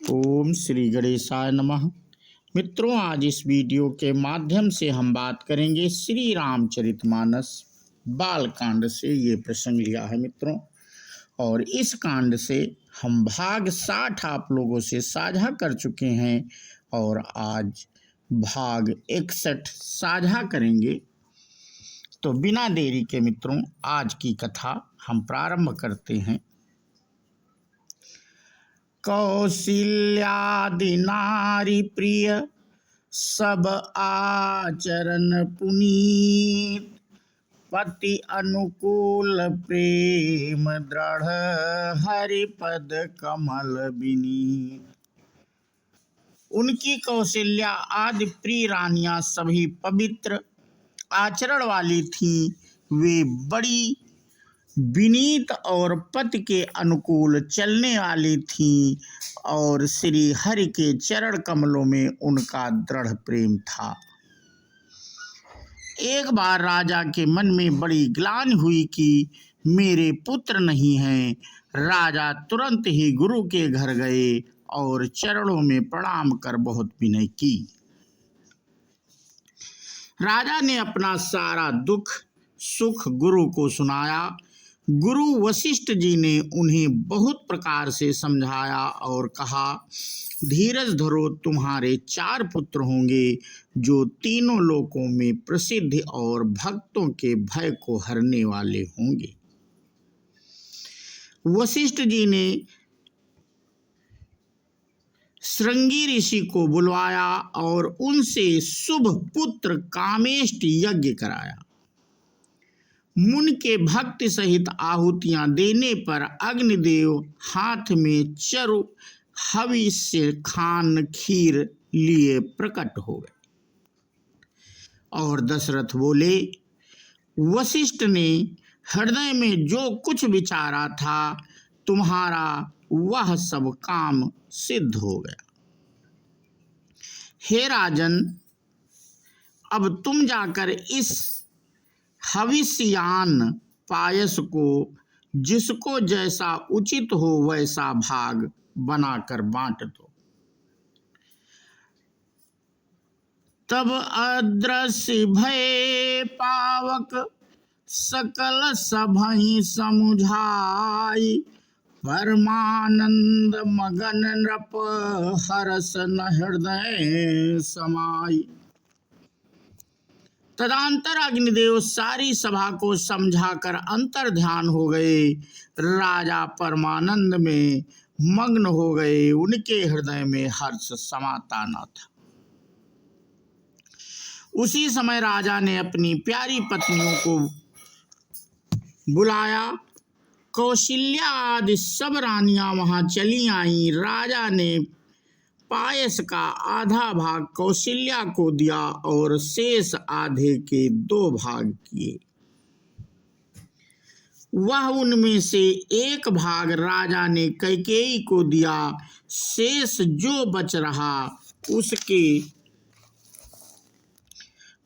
ओम श्री गणेशाय नमः। मित्रों, आज इस वीडियो के माध्यम से हम बात करेंगे श्री रामचरितमानस बाल कांड से। ये प्रसंग लिया है मित्रों, और इस कांड से हम भाग 60 आप लोगों से साझा कर चुके हैं और आज भाग 61 साझा करेंगे। तो बिना देरी के मित्रों, आज की कथा हम प्रारंभ करते हैं। कौशल्यादि नारी प्रिय सब आचरण पुनीत, पति अनुकूल प्रेम दृढ़ हरिपद कमल बिनीत। उनकी कौशल्या आदि प्रिय रानियां सभी पवित्र आचरण वाली थीं। वे बड़ी विनीत और पति के अनुकूल चलने वाली थीं और श्री हरि के चरण कमलों में उनका दृढ़ प्रेम था। एक बार राजा के मन में बड़ी ग्लानि हुई कि मेरे पुत्र नहीं हैं। राजा तुरंत ही गुरु के घर गए और चरणों में प्रणाम कर बहुत विनय की। राजा ने अपना सारा दुख सुख गुरु को सुनाया। गुरु वशिष्ठ जी ने उन्हें बहुत प्रकार से समझाया और कहा, धीरज धरो, तुम्हारे 4 पुत्र होंगे जो तीनों लोकों में प्रसिद्ध और भक्तों के भय को हरने वाले होंगे। वशिष्ठ जी ने श्रृंगी ऋषि को बुलवाया और उनसे शुभ पुत्र कामेष्ट यज्ञ कराया। मुनि के भक्ति सहित आहुतियां देने पर अग्निदेव हाथ में चरु हविष्य खान खीर लिए प्रकट हो गए और दशरथ बोले, वशिष्ठ ने हृदय में जो कुछ विचारा था तुम्हारा वह सब काम सिद्ध हो गया। हे राजन, अब तुम जाकर इस हविष्यान पायस को जिसको जैसा उचित हो वैसा भाग बनाकर बांट दो। तब अदृश्य भय पावक सकल सभहि समुझाई, परमानंद मगन नृप हरस न हृदय समाई। तदंतर अग्निदेव सारी सभा को समझाकर अंतर ध्यान हो गए। राजा परमानंद में मग्न हो गए। उनके हृदय में हर्ष समाता न था। उसी समय राजा ने अपनी प्यारी पत्नियों को बुलाया। कौशल्या आदि सब रानियां वहां चली आईं। राजा ने पायस का आधा भाग कौशल्या को दिया और शेष आधे के 2 भाग किए। वह उनमें से एक भाग राजा ने कैकेयी को दिया। शेष जो बच रहा उसके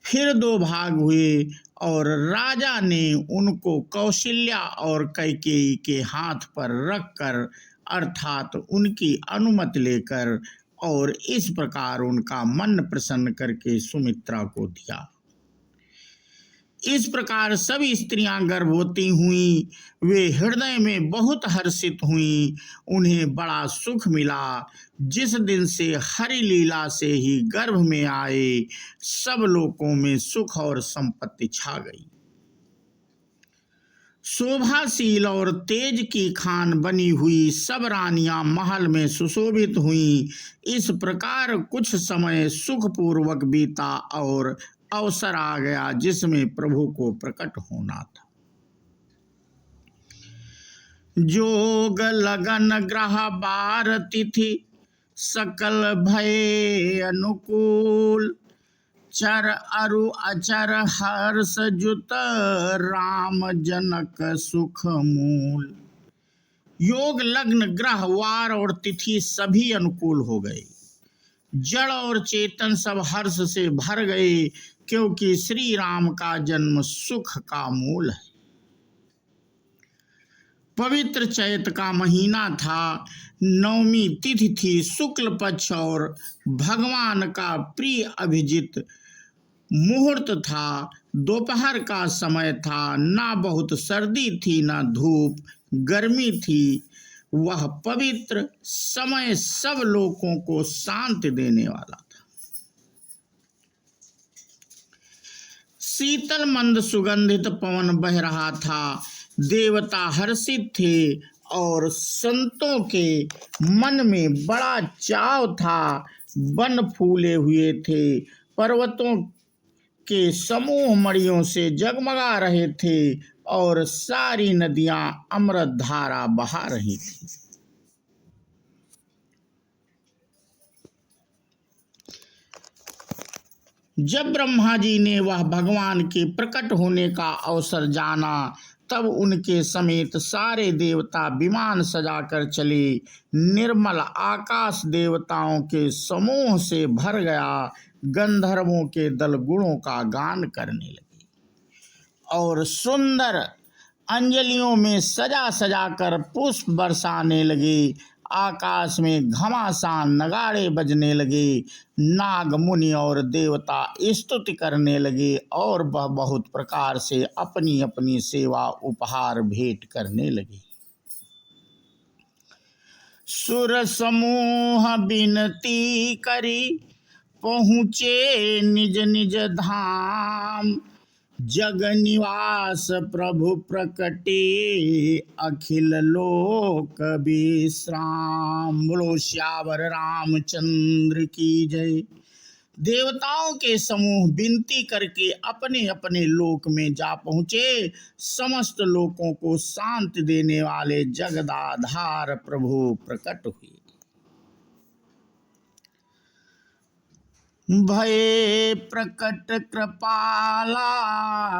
फिर 2 भाग हुए और राजा ने उनको कौशल्या और कैकेयी के हाथ पर रखकर अर्थात उनकी अनुमति लेकर और इस प्रकार उनका मन प्रसन्न करके सुमित्रा को दिया। इस प्रकार सभी स्त्रियां गर्भवती हुईं। वे हृदय में बहुत हर्षित हुईं। उन्हें बड़ा सुख मिला। जिस दिन से हरि लीला से ही गर्भ में आए, सब लोकों में सुख और संपत्ति छा गई। शोभाशील और तेज की खान बनी हुई सब रानियां महल में सुशोभित हुईं। इस प्रकार कुछ समय सुखपूर्वक बीता और अवसर आ गया जिसमें प्रभु को प्रकट होना था। जोग लगन ग्रह बार तिथि सकल भय अनुकूल, चर अरु अचर हर्ष जुत राम जनक सुख मूल। योग लग्न ग्रह वार और तिथि सभी अनुकूल हो गए। जड़ और चेतन सब हर्ष से भर गए, क्योंकि श्री राम का जन्म सुख का मूल है। पवित्र चैत का महीना था। नवमी तिथि थी, शुक्ल पक्ष, और भगवान का प्रिय अभिजित मुहूर्त था। दोपहर का समय था। ना बहुत सर्दी थी, ना धूप गर्मी थी। वह पवित्र समय सब लोगों को शांति देने वाला था। शीतल मंद सुगंधित पवन बह रहा था। देवता हर्षित थे और संतों के मन में बड़ा चाव था। वन फूले हुए थे। पर्वतों के समूह मणियों से जगमगा रहे थे और सारी नदियां अमृत धारा बहा रही थी। जब ब्रह्मा जी ने वह भगवान के प्रकट होने का अवसर जाना, तब उनके समेत सारे देवता विमान सजाकर चले। निर्मल आकाश देवताओं के समूह से भर गया। गंधर्वों के दल गुणों का गान करने लगे और सुंदर अंजलियों में सजा सजा कर पुष्प बरसाने लगे। आकाश में घमासान नगाड़े बजने लगे। नाग मुनि और देवता स्तुति करने लगे और वह बहुत प्रकार से अपनी अपनी सेवा उपहार भेंट करने लगे। सुर समूह विनती करी पहुँचे निज निज धाम। जग निवास प्रभु प्रकटे अखिल लोक विश्राम। बोलो श्यावर रामचंद्र की जय। देवताओं के समूह विनती करके अपने अपने लोक में जा पहुँचे। समस्त लोकों को शांति देने वाले जगदाधार प्रभु प्रकट हुए। भये प्रकट कृपाला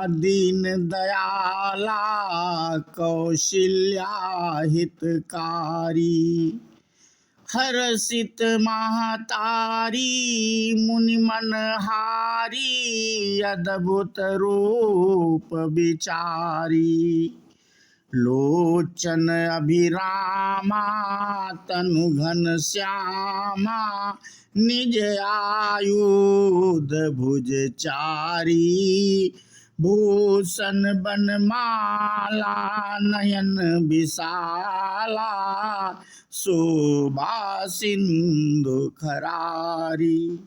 दीन दयाला कौशल्या हितकारी। हर्षित महतारी मुनि मनहारी अद्भुत रूप विचारी। लोचन अभिरामा तनु घन श्यामा निज आयुध भुज चारी। भूषण बनमाला नयन विशाला शोभा सिंधु खरारी।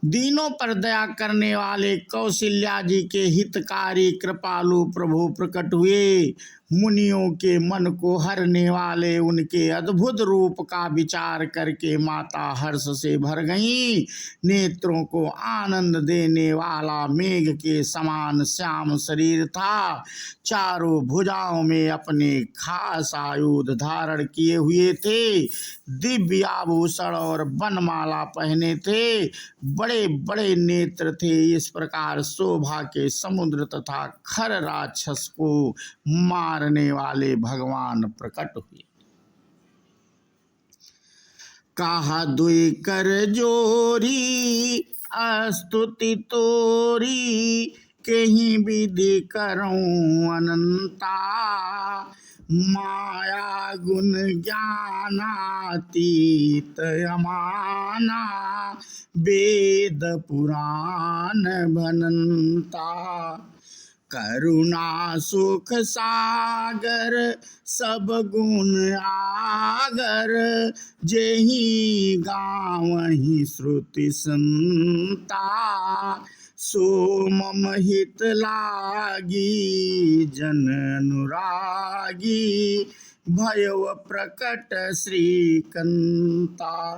दीनों पर दया करने वाले कौशल्या जी के हितकारी कृपालु प्रभु प्रकट हुए। मुनियों के मन को हरने वाले उनके अद्भुत रूप का विचार करके माता हर्ष से भर गईं। नेत्रों को आनंद देने वाला मेघ के समान श्याम शरीर था। चारों भुजाओं में अपने खास आयुध धारण किए हुए थे। दिव्य आभूषण और वनमाला पहने थे। बड़े बड़े नेत्र थे। इस प्रकार शोभा के समुद्र तथा खर राक्षस को मारने वाले भगवान प्रकट हुए। कहा दुई कर जोरी स्तुति तोरी कहीं विधि करऊं अनंता। माया गुण ज्ञानातीत अमाना वेद पुराण बनंता। करुणा सुख सागर सब गुण आगर जेहि गावहि श्रुति संता। सो मम हित लागी जन अनुरागी भयव प्रकट श्रीकंता।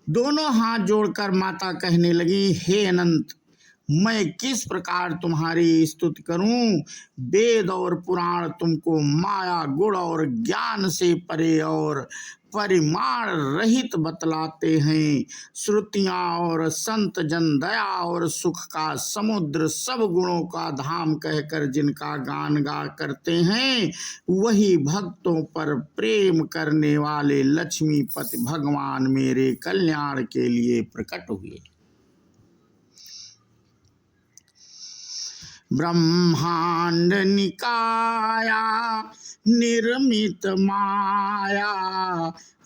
दोनों हाथ जोड़कर माता कहने लगी, हे अनंत, मैं किस प्रकार तुम्हारी स्तुति करूं। वेद और पुराण तुमको माया गुण और ज्ञान से परे और परिमाण रहित बतलाते हैं। श्रुतियां और संत जन दया और सुख का समुद्र सब गुणों का धाम कहकर जिनका गान गा करते हैं, वही भक्तों पर प्रेम करने वाले लक्ष्मीपति भगवान मेरे कल्याण के लिए प्रकट हुए। ब्रह्मांड निकाया निर्मित माया,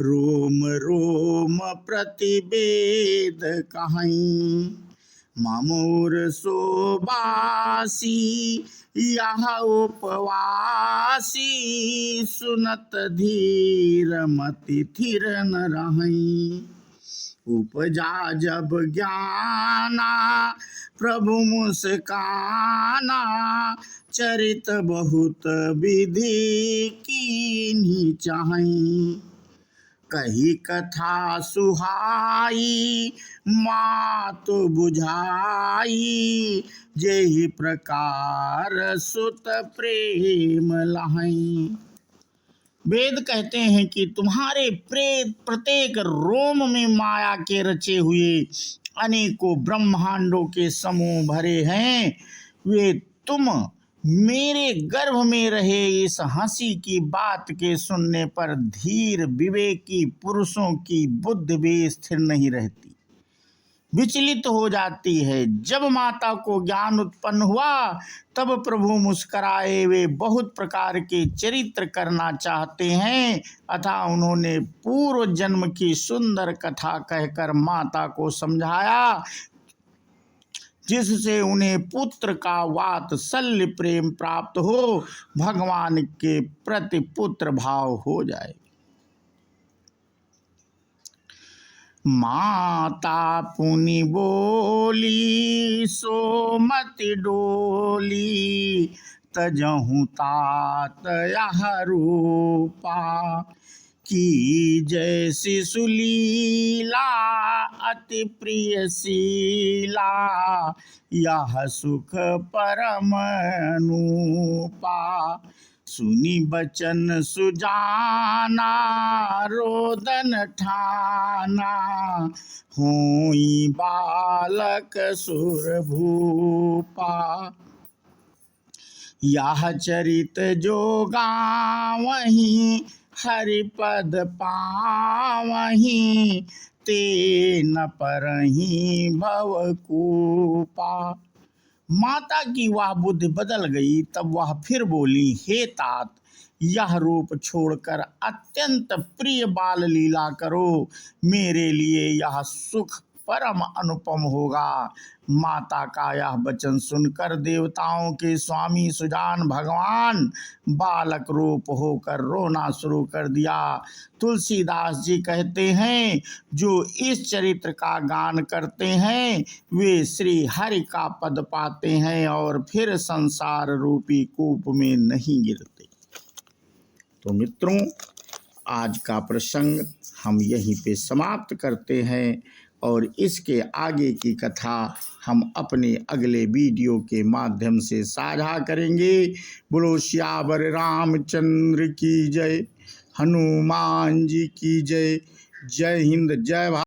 रोम रोम प्रतिवेद कहीं। ममोर सोबासी यह उपवासी, सुनत धीर मति थिर न रहीं। उपजा जब ज्ञाना प्रभु मुस्काना, चरित बहुत विधि कीन्ही चाहीं। कही कथा सुहाई मात बुझाई, जेहि प्रकार सुत प्रेम लहई। वेद कहते हैं कि तुम्हारे प्रत्येक रोम में माया के रचे हुए अनेकों ब्रह्मांडों के समूह भरे हैं। वे तुम मेरे गर्भ में रहे इस हंसी की बात के सुनने पर धीर विवेकी पुरुषों की बुद्धि भी स्थिर नहीं रहती, विचलित हो जाती है। जब माता को ज्ञान उत्पन्न हुआ तब प्रभु मुस्कराए। वे बहुत प्रकार के चरित्र करना चाहते हैं, अतः उन्होंने पूर्व जन्म की सुंदर कथा कहकर माता को समझाया, जिससे उन्हें पुत्र का वात्सल्य प्रेम प्राप्त हो, भगवान के प्रति पुत्र भाव हो जाए। माता पुनि बोली सो मति डोली, तजहु तात यह रूपा, की जैसी सुलीला अति प्रिय शीला, यह सुख परम अनूपा। सुनी बचन सुजाना रोदन ठाना, होई बालक सुर भूपा। यह चरित जो गावहीं हरिपद पावहीं, ते न परहीं भवकूपा। माता की वह बुद्धि बदल गई। तब वह फिर बोली, हे तात, यह रूप छोड़कर अत्यंत प्रिय बाल लीला करो, मेरे लिए यह सुख परम अनुपम होगा। माता का यह वचन सुनकर देवताओं के स्वामी सुजान भगवान बालक रूप होकर रोना शुरू कर दिया। तुलसीदास जी कहते हैं, जो इस चरित्र का गान करते हैं वे श्री हरि का पद पाते हैं और फिर संसार रूपी कूप में नहीं गिरते। तो मित्रों, आज का प्रसंग हम यहीं पे समाप्त करते हैं और इसके आगे की कथा हम अपने अगले वीडियो के माध्यम से साझा करेंगे। बोलो सियावर रामचंद्र की जय, हनुमान जी की जय। जय हिंद, जय भारत।